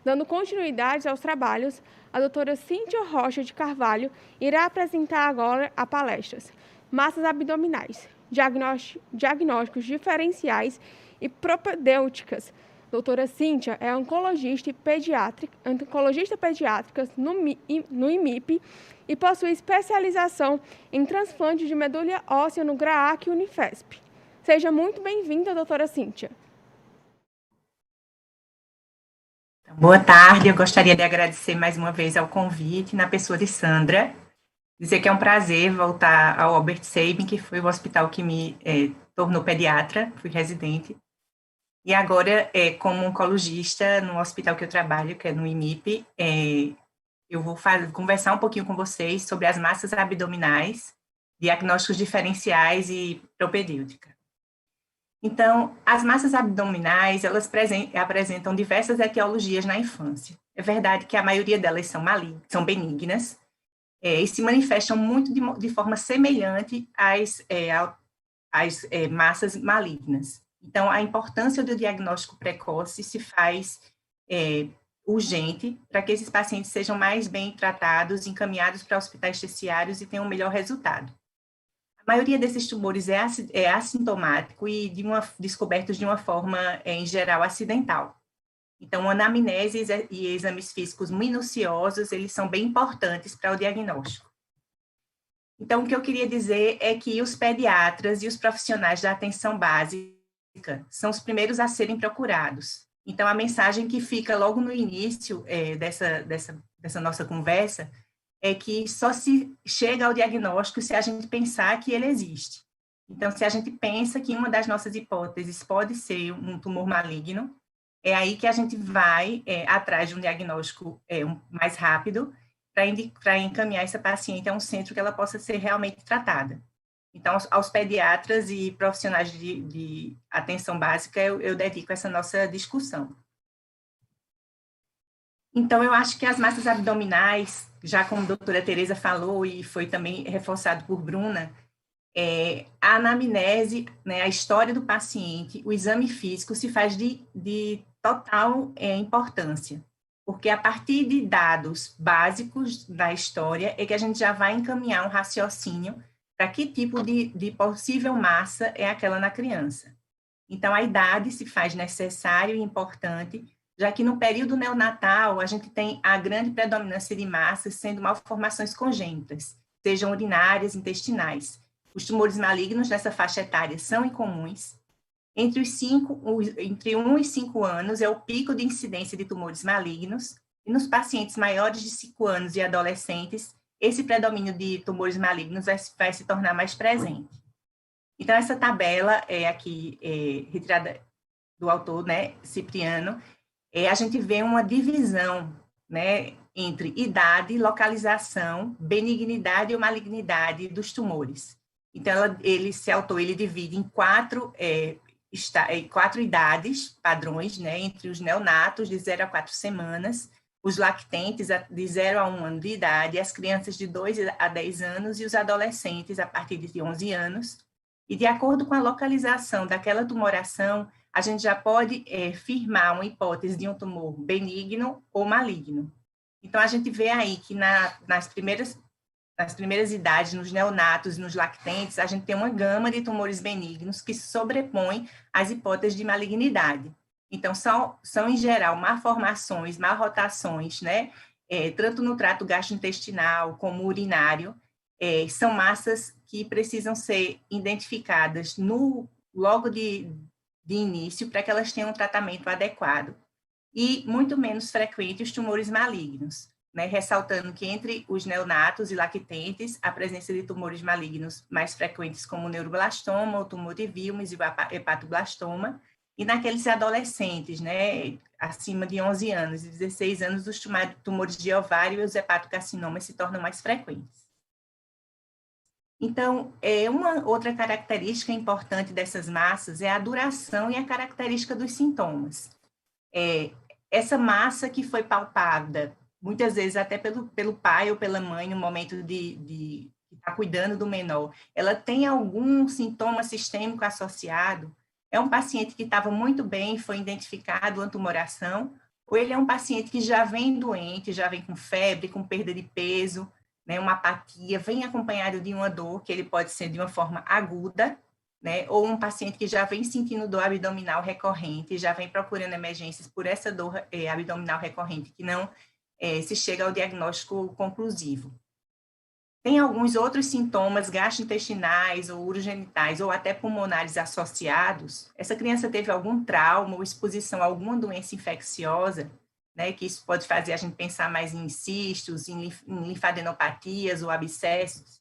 Dando continuidade aos trabalhos, a doutora Cíntia Rocha de Carvalho irá apresentar agora a palestra Massas Abdominais, Diagnósticos Diferenciais e Propedêuticas. Doutora Cíntia é oncologista pediátrica no IMIP e possui especialização em transplante de medula óssea no GRAAC Unifesp. Seja muito bem-vinda, doutora Cíntia. Boa tarde, eu gostaria de agradecer mais uma vez ao convite, na pessoa de Sandra, dizer que é um prazer voltar ao Albert Sabin, que foi o hospital que me tornou pediatra, fui residente, e agora, como oncologista, no hospital que eu trabalho, que é no IMIP, eu vou conversar um pouquinho com vocês sobre as massas abdominais, diagnósticos diferenciais e propedêutica. Então, as massas abdominais, elas apresentam diversas etiologias na infância. É verdade que a maioria delas são benignas e se manifestam muito de forma semelhante às massas malignas. Então, a importância do diagnóstico precoce se faz urgente para que esses pacientes sejam mais bem tratados, encaminhados para hospitais terciários e tenham um melhor resultado. A maioria desses tumores é assintomático e descobertos de uma forma, em geral, acidental. Então, anamnese e exames físicos minuciosos, eles são bem importantes para o diagnóstico. Então, o que eu queria dizer é que os pediatras e os profissionais da atenção básica são os primeiros a serem procurados. Então, a mensagem que fica logo no início dessa nossa conversa é que só se chega ao diagnóstico se a gente pensar que ele existe. Então, se a gente pensa que uma das nossas hipóteses pode ser um tumor maligno, é aí que a gente vai atrás de um diagnóstico mais rápido para encaminhar essa paciente a um centro que ela possa ser realmente tratada. Então, aos pediatras e profissionais de atenção básica, eu dedico essa nossa discussão. Então, eu acho que as massas abdominais, já como a doutora Tereza falou e foi também reforçado por Bruna, a anamnese, né, a história do paciente, o exame físico se faz de total importância, porque a partir de dados básicos da história é que a gente já vai encaminhar um raciocínio para que tipo de possível massa é aquela na criança. Então, a idade se faz necessário e importante, já que no período neonatal a gente tem a grande predominância de massas sendo malformações congênitas, sejam urinárias, intestinais. Os tumores malignos nessa faixa etária são incomuns. Entre 1 e 5 anos é o pico de incidência de tumores malignos, e nos pacientes maiores de 5 anos e adolescentes, esse predomínio de tumores malignos vai se tornar mais presente. Então, essa tabela retirada do autor, né, Cipriano, a gente vê uma divisão, né, entre idade, localização, benignidade ou malignidade dos tumores. Então, esse autor divide em quatro idades padrões, né, entre os neonatos de 0 a 4 semanas, os lactentes de 0 a 1 ano de idade, as crianças de 2 a 10 anos e os adolescentes a partir de 11 anos. E, de acordo com a localização daquela tumoração, a gente já pode firmar uma hipótese de um tumor benigno ou maligno. Então, a gente vê aí que nas primeiras idades, nos neonatos e nos lactentes, a gente tem uma gama de tumores benignos que se sobrepõem às hipóteses de malignidade. Então, são em geral, malformações, malrotações, né? Tanto no trato gastrointestinal como urinário, são massas que precisam ser identificadas logo de início para que elas tenham um tratamento adequado. E muito menos frequente os tumores malignos, né? Ressaltando que entre os neonatos e lactentes, a presença de tumores malignos mais frequentes como o neuroblastoma, o tumor de Wilms e o hepatoblastoma, e naqueles adolescentes, né, acima de 11 anos e 16 anos, os tumores de ovário e os hepatocarcinomas se tornam mais frequentes. Então, uma outra característica importante dessas massas é a duração e a característica dos sintomas. Essa massa que foi palpada, muitas vezes até pelo pai ou pela mãe no momento de estar cuidando do menor, ela tem algum sintoma sistêmico associado? É um paciente que estava muito bem, foi identificado uma tumoração, ou ele é um paciente que já vem doente, já vem com febre, com perda de peso, né, uma apatia, vem acompanhado de uma dor, que ele pode ser de uma forma aguda, né, ou um paciente que já vem sentindo dor abdominal recorrente, já vem procurando emergências por essa dor abdominal recorrente, que não se chega ao diagnóstico conclusivo. Tem alguns outros sintomas gastrointestinais ou urogenitais ou até pulmonares associados. Essa criança teve algum trauma ou exposição a alguma doença infecciosa, né, que isso pode fazer a gente pensar mais em cistos, em linfadenopatias ou abscessos.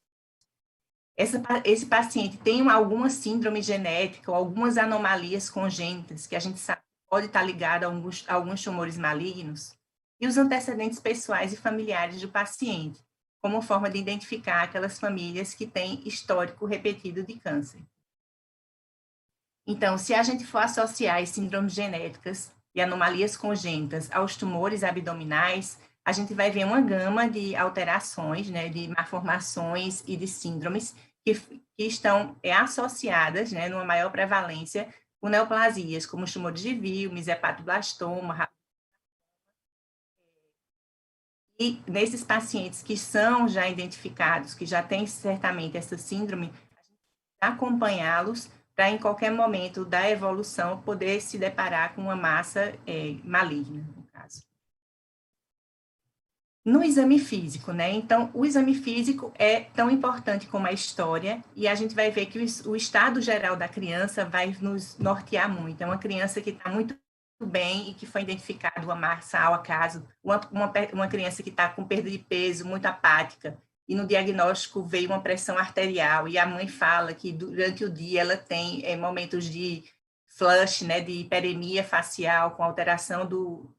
Esse paciente tem alguma síndrome genética ou algumas anomalias congênitas que a gente sabe pode estar ligada a alguns tumores malignos, e os antecedentes pessoais e familiares do paciente, como forma de identificar aquelas famílias que têm histórico repetido de câncer. Então, se a gente for associar as síndromes genéticas e anomalias congênitas aos tumores abdominais, a gente vai ver uma gama de alterações, né, de malformações e de síndromes que estão associadas, né, numa maior prevalência com neoplasias, como os tumores de Wilms, hepatoblastoma. E nesses pacientes que são já identificados, que já têm certamente essa síndrome, a gente vai acompanhá-los para, em qualquer momento da evolução, poder se deparar com uma massa maligna, no caso. No exame físico, né? Então, o exame físico é tão importante como a história, e a gente vai ver que o estado geral da criança vai nos nortear muito. É uma criança que está muito bem e que foi identificado uma massa ao acaso, uma criança que está com perda de peso, muito apática, e no diagnóstico veio uma pressão arterial, e a mãe fala que durante o dia ela tem momentos de flush, né, de hiperemia facial, com alteração do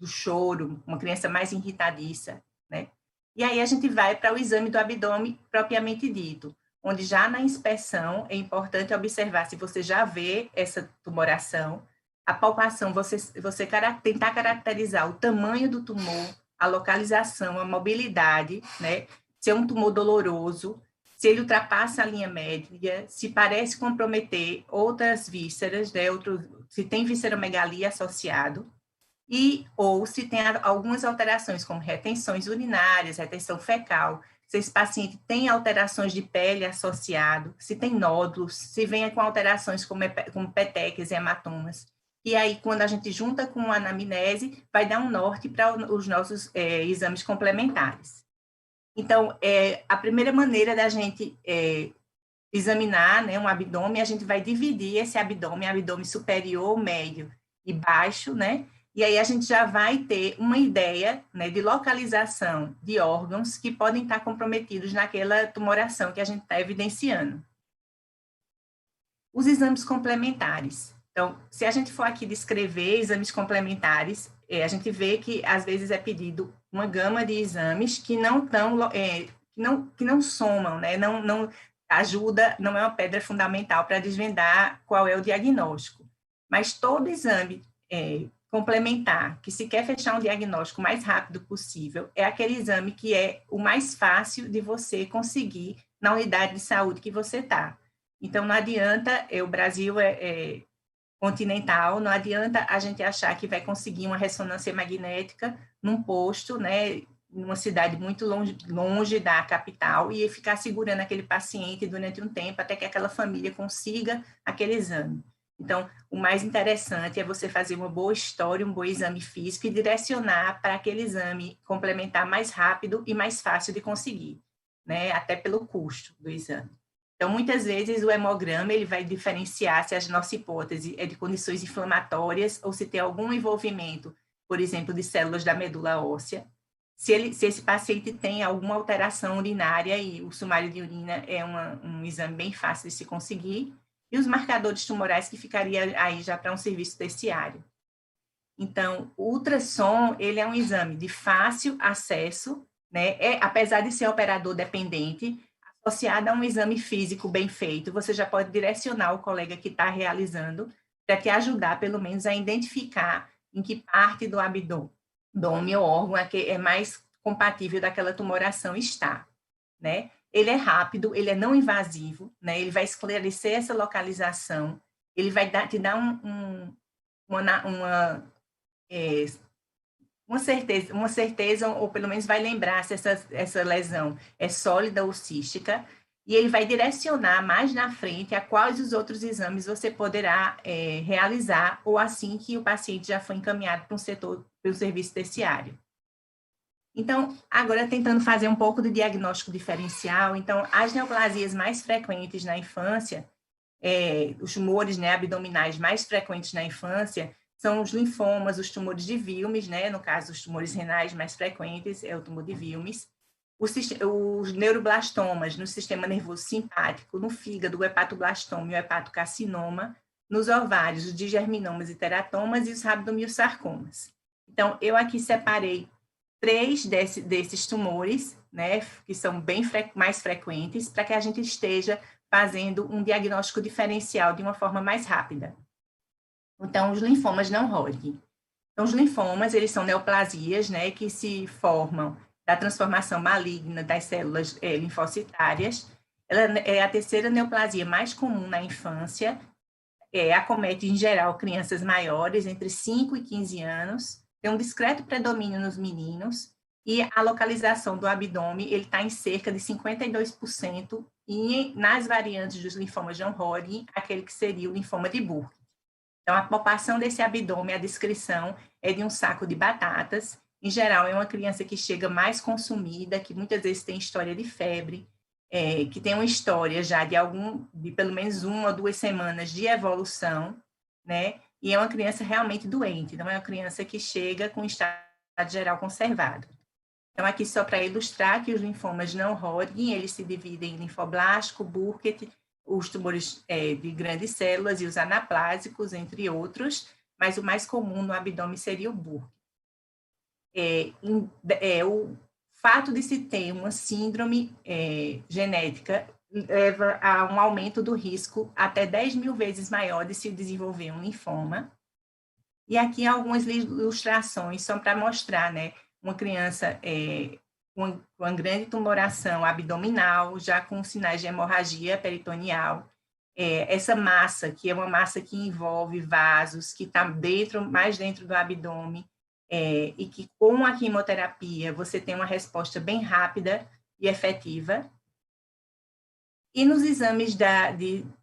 choro, uma criança mais irritadiça, né? E aí a gente vai para o exame do abdômen propriamente dito, onde já na inspeção é importante observar se você já vê essa tumoração. A palpação, você tentar caracterizar o tamanho do tumor, a localização, a mobilidade, né? Se é um tumor doloroso, se ele ultrapassa a linha média, se parece comprometer outras vísceras, né? Se tem visceromegalia associado, ou se tem algumas alterações, como retenções urinárias, retenção fecal, se esse paciente tem alterações de pele associado, se tem nódulos, se vem com alterações como petequias e hematomas. E aí, quando a gente junta com a anamnese, vai dar um norte para os nossos exames complementares. Então, a primeira maneira da gente examinar, né, um abdômen, a gente vai dividir esse abdômen superior, médio e baixo, né? E aí a gente já vai ter uma ideia, né, de localização de órgãos que podem estar comprometidos naquela tumoração que a gente está evidenciando. Os exames complementares. Então, se a gente for aqui descrever exames complementares, a gente vê que às vezes é pedido uma gama de exames que não somam, né? Não ajuda, não é uma pedra fundamental para desvendar qual é o diagnóstico. Mas todo exame complementar, que se quer fechar um diagnóstico o mais rápido possível, é aquele exame que é o mais fácil de você conseguir na unidade de saúde que você está. Então, não adianta, o Brasil continental, não adianta a gente achar que vai conseguir uma ressonância magnética num posto, né, numa cidade muito longe da capital, e ficar segurando aquele paciente durante um tempo até que aquela família consiga aquele exame. Então, o mais interessante é você fazer uma boa história, um bom exame físico e direcionar para aquele exame complementar mais rápido e mais fácil de conseguir, né, até pelo custo do exame. Então, muitas vezes, o hemograma ele vai diferenciar se a nossa hipótese é de condições inflamatórias ou se tem algum envolvimento, por exemplo, de células da medula óssea. Se esse paciente tem alguma alteração urinária, e o sumário de urina é um exame bem fácil de se conseguir, e os marcadores tumorais que ficaria aí já para um serviço terciário. Então, o ultrassom, ele é um exame de fácil acesso, né? Apesar de ser operador dependente, associada a um exame físico bem feito, você já pode direcionar o colega que está realizando para te ajudar, pelo menos, a identificar em que parte do abdômen ou órgão é mais compatível daquela tumoração está, né? Ele é rápido, ele é não invasivo, né? Ele vai esclarecer essa localização, ele vai te dar uma uma certeza, ou pelo menos vai lembrar se essa lesão é sólida ou cística, e ele vai direcionar mais na frente a quais os outros exames você poderá realizar, ou assim que o paciente já foi encaminhado para um serviço terciário. Então, agora tentando fazer um pouco do diagnóstico diferencial, então, as neoplasias mais frequentes na infância, os tumores, né, abdominais mais frequentes na infância, são os linfomas, os tumores de Wilms, né, no caso, os tumores renais mais frequentes é o tumor de Wilms, os neuroblastomas no sistema nervoso simpático, no fígado, o hepatoblastoma e o hepatocarcinoma, nos ovários, os digerminomas e teratomas e os rabdomiosarcomas. Então, eu aqui separei 3 desses tumores, né, que são bem mais frequentes, para que a gente esteja fazendo um diagnóstico diferencial de uma forma mais rápida. Então, os linfomas não Hodgkin. Então, os linfomas, eles são neoplasias, né, que se formam da transformação maligna das células linfocitárias. Ela é a terceira neoplasia mais comum na infância, acomete, em geral, crianças maiores, entre 5 e 15 anos, tem um discreto predomínio nos meninos, e a localização do abdômen, ele está em cerca de 52%, e nas variantes dos linfomas não Hodgkin, aquele que seria o linfoma de Burkitt. Então, a palpação desse abdômen, a descrição é de um saco de batatas. Em geral, é uma criança que chega mais consumida, que muitas vezes tem história de febre, que tem uma história já de pelo menos 1 ou 2 semanas de evolução, né? E é uma criança realmente doente, não é uma criança que chega com estado geral conservado. Então, aqui só para ilustrar que os linfomas não Hodgkin, eles se dividem em linfoblástico, Burkitt, os tumores de grandes células e os anaplásicos, entre outros, mas o mais comum no abdômen seria o Burkitt. O fato de se ter uma síndrome genética leva a um aumento do risco até 10.000 vezes maior de se desenvolver um linfoma. E aqui algumas ilustrações só para mostrar, né, uma criança com uma grande tumoração abdominal, já com sinais de hemorragia peritoneal. Essa massa, que é uma massa que envolve vasos, que está mais dentro do abdômen, e que com a quimioterapia você tem uma resposta bem rápida e efetiva. E nos exames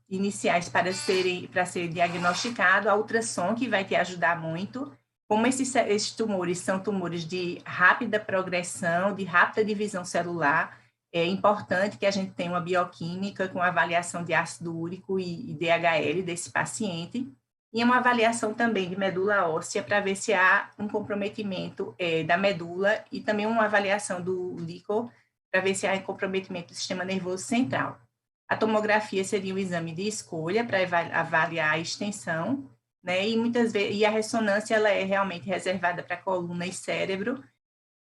iniciais para ser diagnosticado, a ultrassom, que vai te ajudar muito. Como esses tumores são tumores de rápida progressão, de rápida divisão celular, é importante que a gente tenha uma bioquímica com avaliação de ácido úrico e DHL desse paciente, e uma avaliação também de medula óssea para ver se há um comprometimento da medula, e também uma avaliação do líquor para ver se há comprometimento do sistema nervoso central. A tomografia seria um exame de escolha para avaliar a extensão, né? E muitas vezes a ressonância ela é realmente reservada para coluna e cérebro,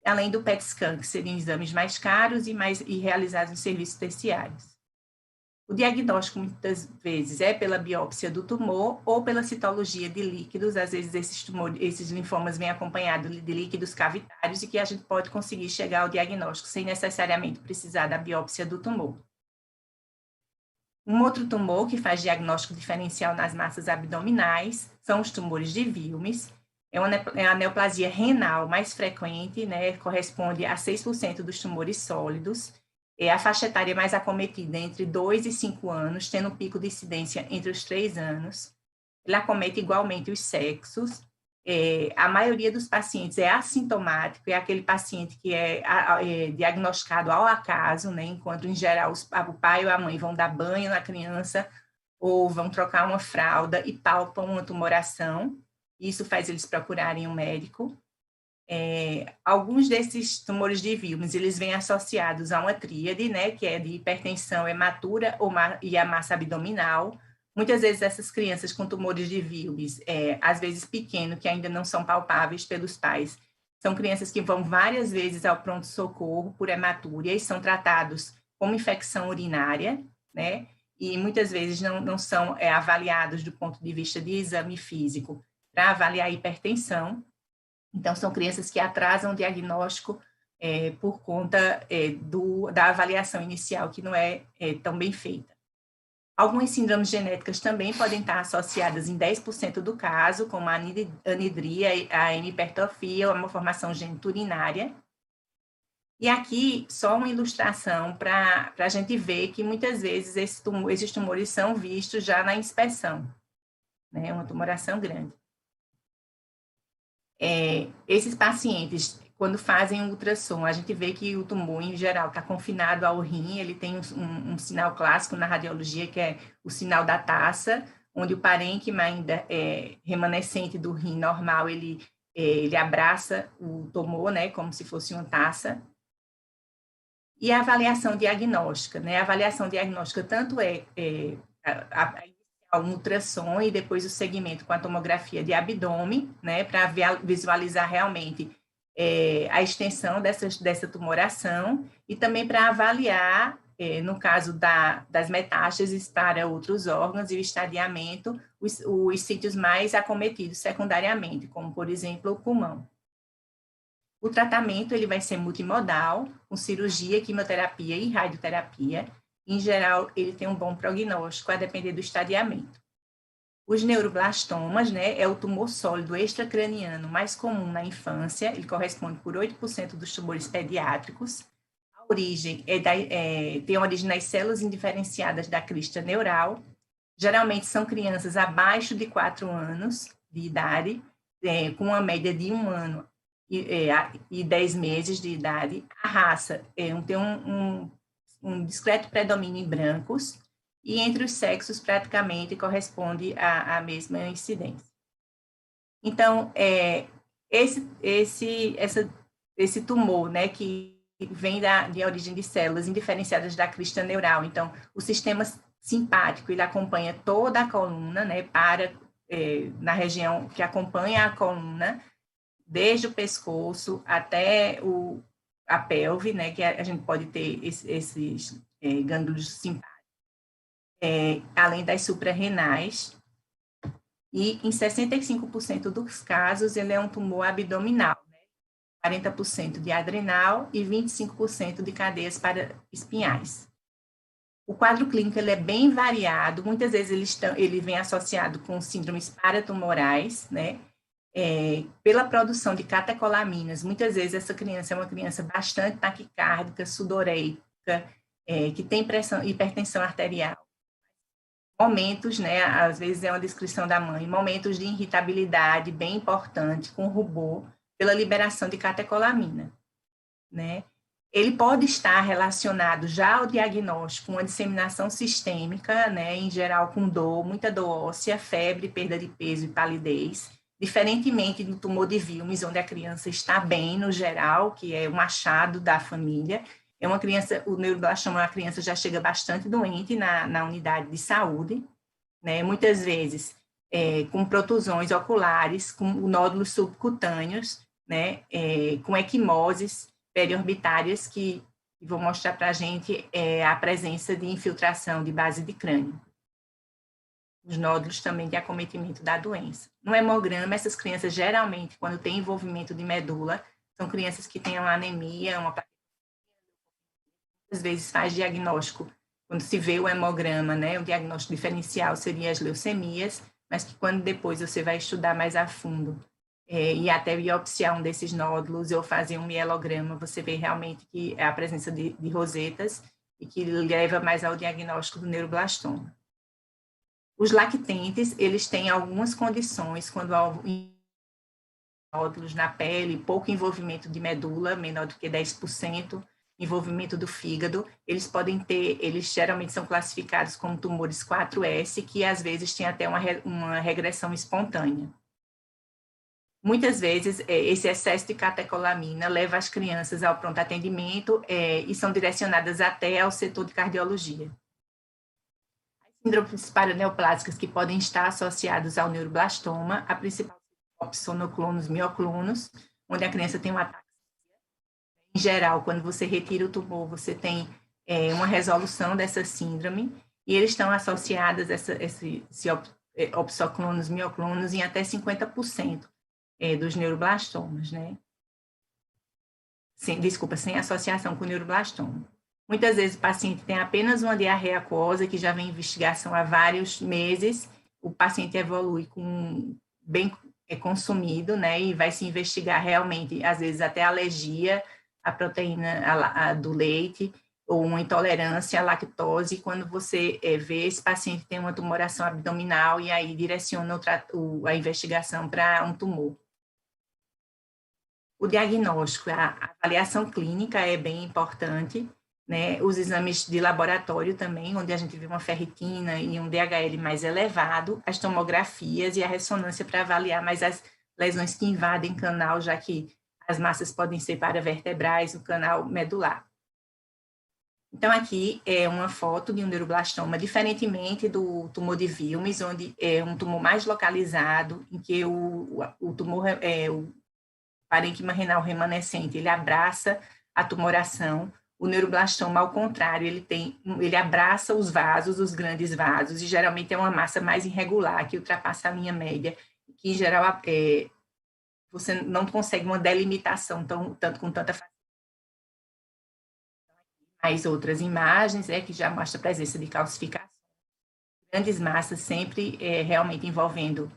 além do PET scan, que seriam exames mais caros e realizados em serviços terciários. O diagnóstico, muitas vezes, é pela biópsia do tumor ou pela citologia de líquidos. Às vezes, esses linfomas vêm acompanhados de líquidos cavitários e que a gente pode conseguir chegar ao diagnóstico sem necessariamente precisar da biópsia do tumor. Um outro tumor que faz diagnóstico diferencial nas massas abdominais são os tumores de Wilms. É a neoplasia renal mais frequente, né, corresponde a 6% dos tumores sólidos. É a faixa etária mais acometida entre 2 e 5 anos, tendo um pico de incidência entre os 3 anos. Ele acomete igualmente os sexos. A maioria dos pacientes é assintomático, é aquele paciente que é diagnosticado ao acaso, né, enquanto, em geral, o pai ou a mãe vão dar banho na criança ou vão trocar uma fralda e palpam uma tumoração. Isso faz eles procurarem um médico. Alguns desses tumores de Wilms, eles vêm associados a uma tríade, né, que é de hipertensão hematura e a massa abdominal. Muitas vezes essas crianças com tumores de Wilms, às vezes pequenos, que ainda não são palpáveis pelos pais, são crianças que vão várias vezes ao pronto-socorro por hematúria e são tratados como infecção urinária, né, e muitas vezes não são avaliados do ponto de vista de exame físico para avaliar a hipertensão. Então, são crianças que atrasam o diagnóstico por conta da avaliação inicial, que não é tão bem feita. Algumas síndromes genéticas também podem estar associadas em 10% do caso, como a anidria, a hemipertrofia ou a malformação geniturinária. E aqui, só uma ilustração para a gente ver que muitas vezes esses tumores são vistos já na inspeção, né? Uma tumoração grande. Esses pacientes, quando fazem um ultrassom, a gente vê que o tumor, em geral, está confinado ao rim, ele tem um sinal clássico na radiologia, que é o sinal da taça, onde o parênquima ainda remanescente do rim normal, ele abraça o tumor, né, como se fosse uma taça. E a avaliação diagnóstica, né? A avaliação diagnóstica tanto um ultrassom e depois o segmento com a tomografia de abdômen, né, para visualizar realmente a extensão dessa tumoração e também para avaliar, no caso das metástases para outros órgãos e o estadiamento, os sítios mais acometidos secundariamente, como, por exemplo, o pulmão. O tratamento ele vai ser multimodal, com cirurgia, quimioterapia e radioterapia. Em geral, ele tem um bom prognóstico, a depender do estadiamento. Os neuroblastomas, né, é o tumor sólido extracraniano mais comum na infância, ele corresponde por 8% dos tumores pediátricos. A origem tem origem nas células indiferenciadas da crista neural. Geralmente são crianças abaixo de 4 anos de idade, com uma média de 1 ano e 10 meses de idade. A raça tem um discreto predomínio em brancos, e entre os sexos praticamente corresponde à mesma incidência. Então, esse tumor, né, que vem de origem de células indiferenciadas da crista neural, então, o sistema simpático, ele acompanha toda a coluna, né, na região que acompanha a coluna, desde o pescoço até a pelve, né, que a gente pode ter esses gânglios simpáticos, além das suprarrenais, e em 65% dos casos ele é um tumor abdominal, né, 40% de adrenal e 25% de cadeias paraespinhais. O quadro clínico ele é bem variado, muitas vezes ele vem associado com síndromes paratumorais, né, pela produção de catecolaminas. Muitas vezes essa criança é uma criança bastante taquicárdica, sudoreica, que tem hipertensão arterial. Momentos, né, às vezes é uma descrição da mãe, momentos de irritabilidade bem importante, com rubor, pela liberação de catecolamina, né? Ele pode estar relacionado já ao diagnóstico, uma disseminação sistêmica, né, em geral com dor, muita dor óssea, febre, perda de peso e palidez, diferentemente do tumor de Wilms, onde a criança está bem no geral, que é um achado da família. É uma criança, o neuroblastoma, a criança já chega bastante doente na unidade de saúde, né? Muitas vezes com protusões oculares, com nódulos subcutâneos, né? Com equimoses periorbitárias que vão mostrar para a gente a presença de infiltração de base de crânio. Os nódulos também de acometimento da doença. No hemograma, essas crianças geralmente, quando tem envolvimento de medula, são crianças que têm uma anemia, às vezes faz diagnóstico, quando se vê o hemograma, né, o diagnóstico diferencial seria as leucemias, mas que quando depois você vai estudar mais a fundo e até biopsiar um desses nódulos ou fazer um mielograma, você vê realmente que é a presença de rosetas e que leva mais ao diagnóstico do neuroblastoma. Os lactentes, eles têm algumas condições quando há nódulos na pele, pouco envolvimento de medula, menor do que 10%, envolvimento do fígado, eles geralmente são classificados como tumores 4S, que às vezes tem até uma regressão espontânea. Muitas vezes, esse excesso de catecolamina leva as crianças ao pronto atendimento e são direcionadas até ao setor de cardiologia. As síndromes paraneoplásicas que podem estar associadas ao neuroblastoma, a principal é sonoclonos, mioclonos, onde a criança tem um ataque. Em geral, quando você retira o tumor, você tem uma resolução dessa síndrome, e eles estão associados esse opsoclonos, mioclonos, em até 50% dos neuroblastomas, né? Sem associação com o neuroblastoma. Muitas vezes o paciente tem apenas uma diarreia aquosa, que já vem em investigação há vários meses, o paciente evolui com bem consumido, né, e vai se investigar realmente, às vezes até alergia à proteína do leite, ou uma intolerância à lactose, quando você vê esse paciente tem uma tumoração abdominal e aí direciona a investigação para um tumor. O diagnóstico, a avaliação clínica é bem importante, né? Os exames de laboratório também, onde a gente vê uma ferritina e um DHL mais elevado, as tomografias e a ressonância para avaliar mais as lesões que invadem canal, já que as massas podem ser paravertebrais, o canal medular. Então, aqui é uma foto de um neuroblastoma, diferentemente do tumor de Wilms, onde é um tumor mais localizado, em que o tumor, o parênquima renal remanescente, ele abraça a tumoração. O neuroblastoma, ao contrário, ele abraça os vasos, os grandes vasos, e geralmente é uma massa mais irregular, que ultrapassa a linha média, que, em geral, você não consegue uma delimitação tanto com tanta facilidade. As outras imagens, que já mostra a presença de calcificação. Grandes massas sempre realmente envolvendo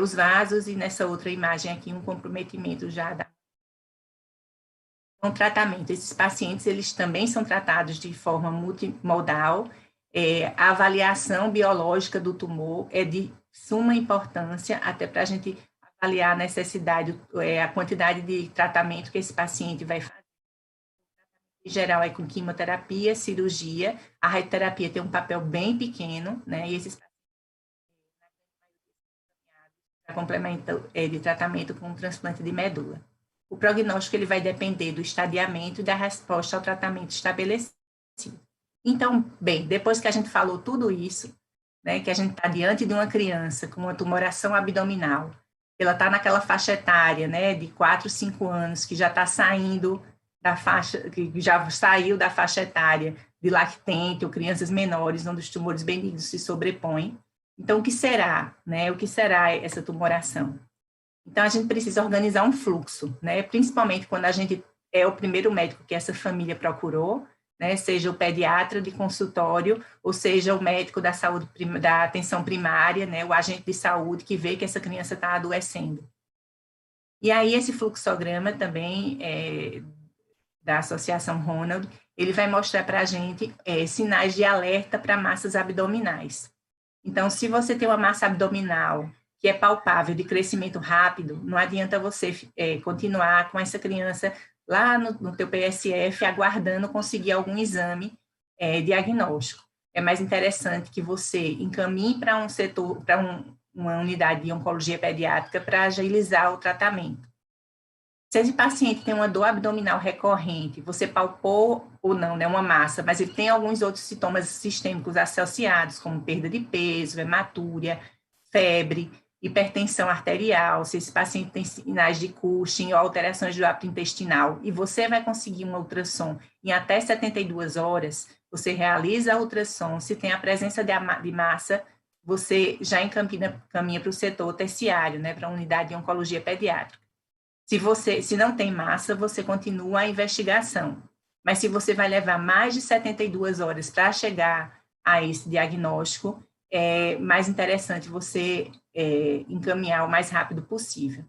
os vasos, e nessa outra imagem aqui um comprometimento já da tratamento. Esses pacientes, eles também são tratados de forma multimodal. A avaliação biológica do tumor é de suma importância, até para a gente avaliar a necessidade, a quantidade de tratamento que esse paciente vai fazer. Em geral, é com quimioterapia, cirurgia. A radioterapia tem um papel bem pequeno, né? E esses complemento de tratamento com transplante de medula. O prognóstico ele vai depender do estadiamento e da resposta ao tratamento estabelecido. Então, bem, depois que a gente falou tudo isso, né, que a gente está diante de uma criança com uma tumoração abdominal, ela está naquela faixa etária, né, de 4, 5 anos, que já está saindo da faixa, que já saiu da faixa etária de lactente ou crianças menores, onde os tumores benignos se sobrepõem. Então, o que será, né? O que será essa tumoração? Então, a gente precisa organizar um fluxo, né? Principalmente quando a gente é o primeiro médico que essa família procurou, né? Seja o pediatra de consultório, ou seja o médico da saúde, da atenção primária, né? O agente de saúde que vê que essa criança está adoecendo. E aí, esse fluxograma também da Associação Ronald, ele vai mostrar para a gente sinais de alerta para massas abdominais. Então, se você tem uma massa abdominal que é palpável, de crescimento rápido, não adianta você continuar com essa criança lá no teu PSF, aguardando conseguir algum exame diagnóstico. É mais interessante que você encaminhe para um setor, para uma unidade de oncologia pediátrica para agilizar o tratamento. Se esse paciente tem uma dor abdominal recorrente, você palpou ou não, né, uma massa, mas ele tem alguns outros sintomas sistêmicos associados, como perda de peso, hematúria, febre, hipertensão arterial, se esse paciente tem sinais de Cushing ou alterações do hábito intestinal, e você vai conseguir um ultrassom em até 72 horas, você realiza a ultrassom, se tem a presença de massa, você já caminha para o setor terciário, né, para a unidade de oncologia pediátrica. Se não tem massa, você continua a investigação. Mas se você vai levar mais de 72 horas para chegar a esse diagnóstico, é mais interessante você encaminhar o mais rápido possível.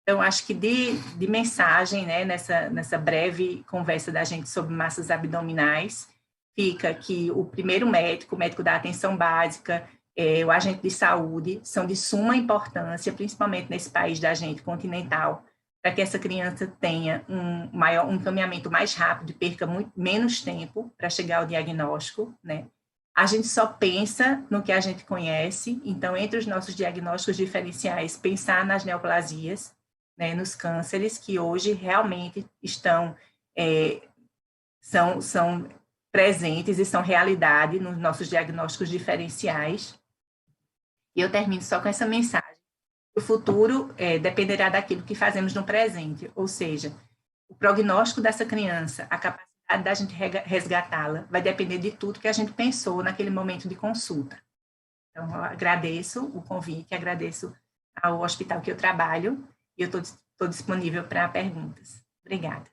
Então, acho que de mensagem, né, nessa breve conversa da gente sobre massas abdominais, fica que o primeiro médico, o médico da atenção básica, o agente de saúde, são de suma importância, principalmente nesse país da gente continental, para que essa criança tenha um encaminhamento mais rápido e perca menos tempo para chegar ao diagnóstico, né? A gente só pensa no que a gente conhece, então, entre os nossos diagnósticos diferenciais, pensar nas neoplasias, né, nos cânceres, que hoje realmente são presentes e são realidade nos nossos diagnósticos diferenciais. E eu termino só com essa mensagem. O futuro dependerá daquilo que fazemos no presente, ou seja, o prognóstico dessa criança, a capacidade da gente resgatá-la, vai depender de tudo que a gente pensou naquele momento de consulta. Então, eu agradeço o convite, agradeço ao hospital que eu trabalho, e eu estou disponível para perguntas. Obrigada.